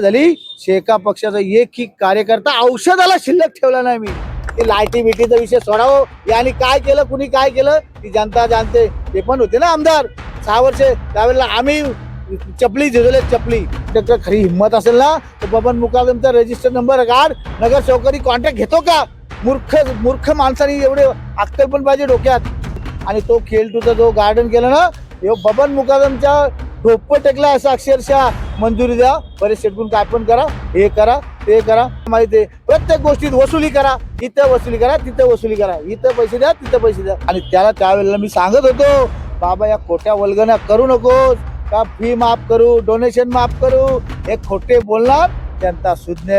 झाली शेका पक्षाचा एकही कार्यकर्ता औषधाला शिल्लक ठेवला नाही मी. ते लाईटी बिटीचा विषय सोडावं, याने काय केलं कुणी काय केलं ती जनता जाणते. ते पण होते ना आमदार 6 वर्ष, त्यावेळेला आम्ही चपली झिजवले चपली. खरी हिंमत असेल ना तर बबन मुकादमचा रजिस्टर नंबर काढ. नगरसेवकांनी कॉन्टॅक्ट घेतो का? मूर्ख माणसाने एवढे अक्कल पण पाहिजे डोक्यात. आणि तो खेळ तुझा जो गार्डन केलं ना, बबन मुकादमच्या ढोप टेकला असं अक्षरशः. मंजुरी द्या, बरेच शेटकून काय पण करा, हे करा ते करा. माहिती आहे प्रत्येक गोष्टीत वसुली करा, इथं वसुली करा तिथं वसुली करा, इथं पैसे द्या तिथं पैसे द्या. आणि त्याला त्यावेळेला मी सांगत होतो, बाबा या खोट्या वल्गना करू नकोस, का फी माफ करू, डोनेशन माफ करू, हे खोटे बोलणार जनता सुज्ञ.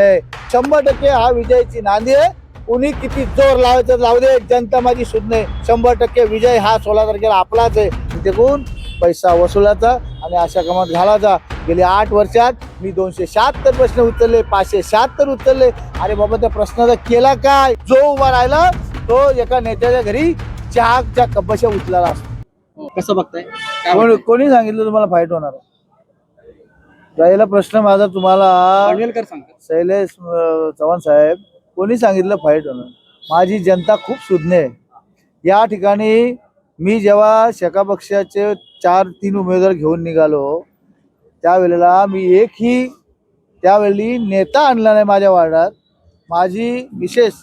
100% हा विजयाची नांदी आहे. कुणी किती जोर लावायचं लावू दे, जनता माझी सुज्ञ. 100% विजय हा 16 तारखेला आपलाच आहे. तिथे कोण पैसा वसुलाचा आणि अशा कामात घालायचा. गेली 8 वर्षात मी 276 प्रश्न उचलले, 576 उचलले. अरे बाबा त्या प्रश्नाचा केला काय? जो उभा राहिला तो एका नेत्याच्या घरी चहाच्या कपशा उचलाला असतो. कसं बघताय? कोणी सांगितलं तुम्हाला फाईट होणार? राहिला प्रश्न माझा तुम्हाला, पनवेलकर सांगतात. शैलेश चव्हाण साहेब, कोणी सांगितलं फाईट होणार? माझी जनता खूप सुज्ञ आहे. या ठिकाणी मी जेव्हा शेका पक्षाचे 4-3 उमेदवार घेऊन निघालो, त्यावेळेला मी एकही त्यावेळी नेता आणला नाही माझ्या वार्डात. माझी विशेष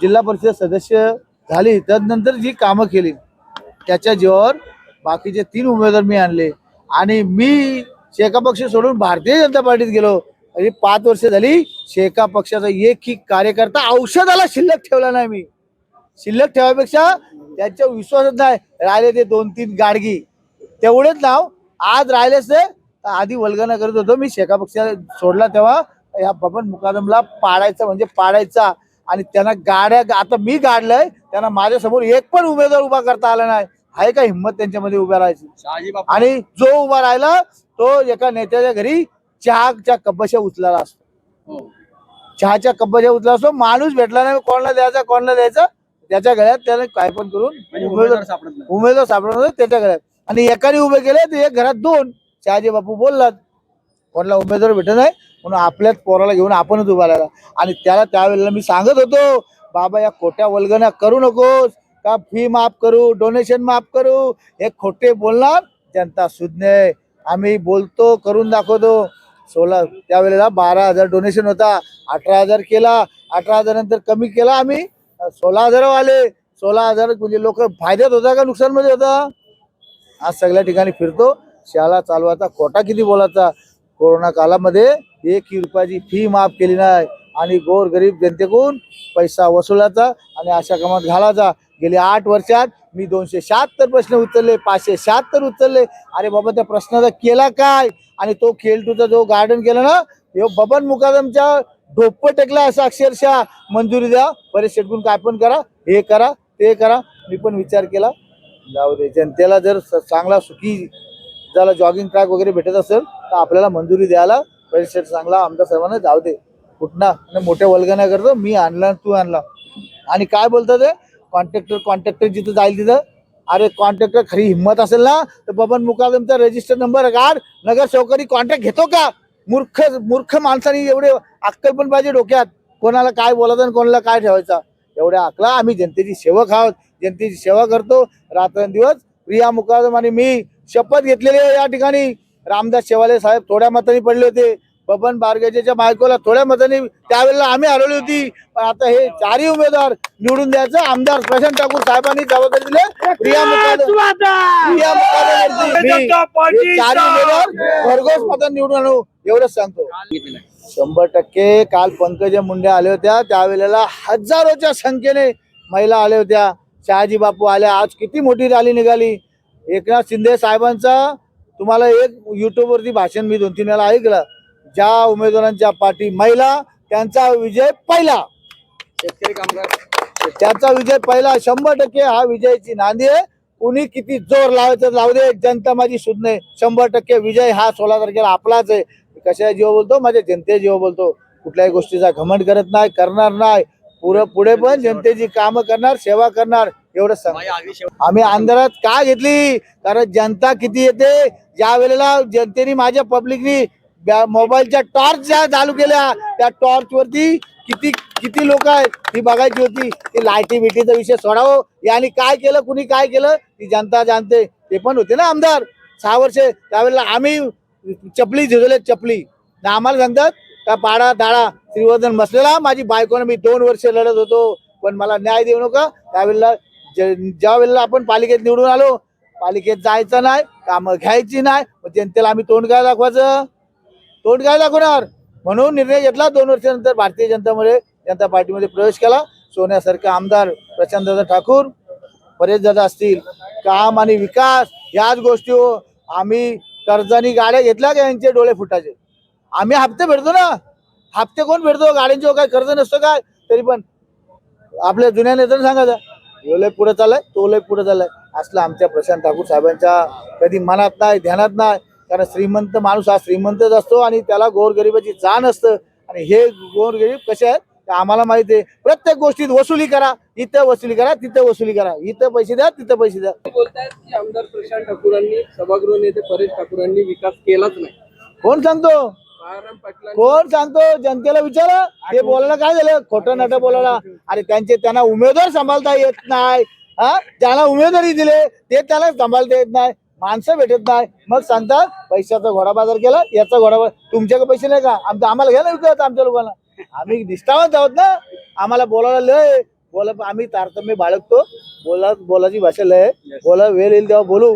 जिल्हा परिषद सदस्य झाली, त्यानंतर जी कामं केली त्याच्या जीवावर बाकीचे 3 उमेदवार मी आणले. आणि मी शेका पक्ष सोडून भारतीय जनता पार्टीत गेलो. आणि 5 वर्ष झाली शेका पक्षाचा एकही कार्यकर्ता औषधाला शिल्लक ठेवला नाही मी. शिल्लक ठेवापेक्षा त्यांच्या विश्वासच नाही. राहिले ते 2-3 गाडगी, तेवढेच नाव आज राहिलेच ते. आधी वल्गना करत होतो मी. शेका पक्षाला सोडला तेव्हा या बबन मुकादमला पाडायचा म्हणजे पाडायचा. आणि त्यांना गाड्या आता मी गाडलंय, त्यांना माझ्यासमोर एक पण उमेदवार उभा करता आला नाही. आहे का हिंमत त्यांच्यामध्ये उभ्या राहायची? आणि जो उभा राहिला तो एका नेत्याच्या घरी चहाच्या कपशा उचलाला असतो. चहाच्या कपशा उचला असतो. माणूस भेटला नाही, कोणाला द्यायचा त्याच्या गळ्यात त्याने काय पण करून उमेदवार सापडत नाही त्याच्या गळ्यात. आणि एकाने उभे केले तर एक घरात 2. शहाजी बापू बोललात कोणाला उमेदवार भेटत नाही म्हणून आपल्याच पोराला घेऊन आपणच उभा राहिला. आणि त्याला त्यावेळेला मी सांगत होतो, बाबा या खोट्या वल्गना करू नकोस, का फी माफ करू, डोनेशन माफ करू, हे खोटे बोलणार जनता सुज्ञ. आम्ही बोलतो, करून दाखवतो. त्यावेळेला 12,000 डोनेशन होता, 18,000 केला, 18,000 नंतर कमी केला आम्ही, 16,000 आले. 16,000 म्हणजे लोक फायद्यात होता का नुकसान मध्ये होता? आज सगळ्या ठिकाणी फिरतो. शाळा चालवायचा खोटा किती बोलायचा. कोरोना काळामध्ये 1 रुपयाची फी माफ केली नाही आणि गोरगरीब जनतेकडून पैसा वसुलाचा आणि अशा कामात घालायचा. गेली 8 वर्षात मी 276 प्रश्न उचलले, 576 उचलले. अरे बाबा त्या प्रश्नाचा केला काय? आणि तो खेळ तुझा जो गार्डन केलं ना, बबन मुकादमच्या ढोप टेकला असं अक्षरशः. मंजुरी द्या, बरेच शेटकून काय पण करा, हे करा ते करा. मी पण विचार केला, जाऊ दे, जनतेला जर चांगला सुखी ज्याला जॉगिंग ट्रॅक वगैरे भेटत असेल तर आपल्याला मंजुरी द्यायला परिषद चांगला आमदार साहेबांना जाऊ दे. कुठना आणि मोठ्या वल्गना करतो, मी आणला तू आणला. आणि काय बोलतो ते कॉन्ट्रॅक्टर जिथं जाईल तिथं. अरे कॉन्ट्रॅक्टर खरी हिंमत असेल ना तर बबन मुकादमचा रजिस्टर नंबर काढ. नगरसेवकांनी कॉन्ट्रॅक्ट घेतो का? मूर्ख माणसाने एवढे अक्कल पण पाहिजे डोक्यात. कोणाला काय बोलायचं आणि कोणाला काय ठेवायचा, एवढ्या अकला. आम्ही जनतेची सेवक आहोत, जनतेची सेवा करतो रात्रंदिवस. प्रिया मुकादम आणि मी शपथ घेतलेली आहे या ठिकाणी. रामदास शेवाले साहेब थोड्या मतांनी पडले होते, बबन बारगेच्या बायकोला थोड्या मतांनी त्यावेळेला आम्ही हरवली होती. पण आता हे 4ही उमेदवार निवडून द्यायचं. आमदार प्रशांत ठाकूर साहेबांनी जबाबदारी दिली. प्रिया मुकादम 4ही उमेदवार भरघोस मतांनी निवडून आणू एवढंच सांगतो. 100% काल पंकजा मुंडे आल्या होत्या, त्यावेळेला हजारोच्या संख्येने महिला आल्या होत्या. शहाजी बापू आल्या. आज किती मोठी रॅली निघाली. एकनाथ शिंदे साहेबांचा तुम्हाला एक युट्यूबवरती भाषण मी 2-3 वेळा ऐकलं. ज्या उमेदवारांच्या पाठी महिला त्यांचा विजय पहिला, शेतकरी कामगार त्याचा विजय पहिला. 100% हा विजयाची नांदी आहे. कुणी किती जोर लावायचं लावू दे, जनता माझी सुज्ञ. 100% विजय हा 16 तारखेला आपलाच आहे. कशा जीव बोलतो, माझ्या जनते जीव बोलतो. कुठल्याही गोष्टीचा घमंड करत नाही, करणार नाही. पुढे पण जनतेची कामं करणार, सेवा करणार एवढंच सांग. आम्ही अंधारात का घेतली? कारण जनता किती येते. ज्या वेळेला जनतेने माझ्या पब्लिकनी मोबाईलच्या टॉर्च ज्या चालू केल्या त्या टॉर्च वरती किती किती लोक आहेत ती बघायची होती. ती लाईटी बिटीचा विषय सोडावं. यांनी काय केलं कुणी काय केलं ती जनता जाणते. ते पण होते ना आमदार 6 वर्षे, त्यावेळेला आम्ही चपली झिजवले चपली. आम्हाला सांगतात का पाडा दाडा श्रीवर्धन बसलेला माझी बायकोने मी 2 वर्ष लढत होतो पण मला न्याय देऊ नका. त्यावेळेला ज्या वेळेला आपण पालिकेत निवडून आलो पालिकेत जायचं नाही कामं घ्यायची नाही मग जनतेला आम्ही तोंड काय दाखवायचं, तोंड काय दाखवणार. म्हणून निर्णय घेतला 2 वर्षानंतर भारतीय जनता पार्टीमध्ये प्रवेश केला. सोन्यासारखे आमदार प्रशांतदादा ठाकूर परेशदादा असतील काम आणि विकास याच गोष्टी आम्ही कर्जानी गाड्या घेतल्या का यांचे डोळे फुटायचे. आम्ही हप्ते भेटतो ना, हप्ते कोण भेटतो गाड्यांचे काय कर्ज नसतं काय. तरी पण आपल्या जुन्या नेत्याने सांगायचं ह्यो लय पुढे चाललाय तो लय पुढे चाललाय. असलं आमच्या प्रशांत ठाकूर साहेबांच्या कधी मनात नाही ध्यानात नाही. कारण श्रीमंत माणूस हा श्रीमंतच असतो आणि त्याला गोरगरिबाची जाण असतं. आणि हे गोरगरीब कसे आहेत ते आम्हाला माहिती आहे. प्रत्येक गोष्टीत वसुली करा, इथं वसुली करा तिथं वसुली करा, इथं पैसे द्या तिथं पैसे द्या. बोलतायत की आमदार प्रशांत ठाकूरांनी सभागृह नेते परेश ठाकूरांनी विकास केलाच नाही. कोण सांगतो, बाळाराम पाटलांनी कोण सांगतो. जनतेला विचारा. ते बोलायला काय झालं खोटं नाटक बोलायला. अरे त्यांना उमेदवार सांभाळता येत नाही. ज्याला उमेदवारी दिले ते त्याला सांभाळता येत नाही. माणसं भेटत नाही मग सांगतात पैशाचा घोडा बाजार केला याचा घोडा बाजार. तुमच्याकडे पैसे नाही का आम्हाला घ्या ना विकत आमच्या लोकांना. आम्ही निष्ठावंत आहोत ना. आम्हाला बोलायला लय आम्ही तारतम्य बाळगतो. बोलाची भाषा लय बोला वेळ येईल तेव्हा बोलू.